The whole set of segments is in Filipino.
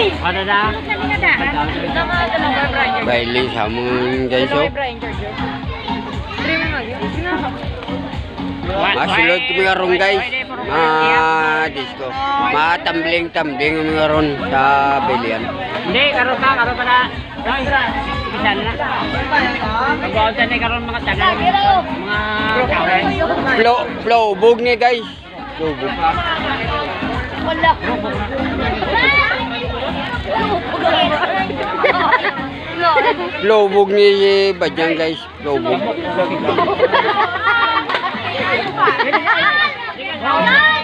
Ada dah. Bailey sama guys oh. Masulod kami karon guys. Disco. Matambling-tambling kami karon sa Bilian. Hindi, karon pa na. Bisan na. Pag-autan ni karon mga tagal. Mga kawan. Flow bug ni guys. Flow bug. Wala. Flow bug ni Badyang guys. Flow bug.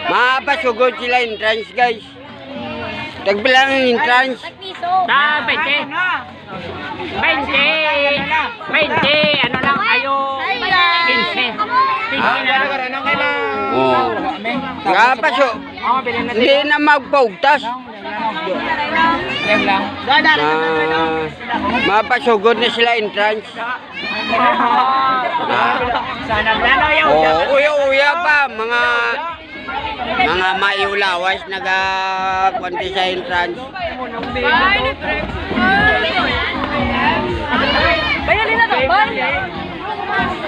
Mapasugod sila entrance guys. Tagbilang ang entrance. Ta 20. 20. Ano lang ayo. 15. 15 na. Oh. Kapasok. Hindi na magpaugtas. Mapasugod na sila entrance. Sana plano yaw. Oh, uya pa mga maiulawas nagakonti sa entrance. Bayan din na to, boy.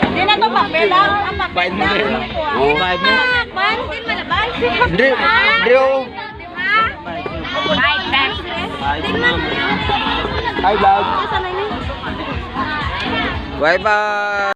Hindi na to papel lang. Ang papel lang. Oh, Man, din malabas. Drew. Hi vlog. Bye bye.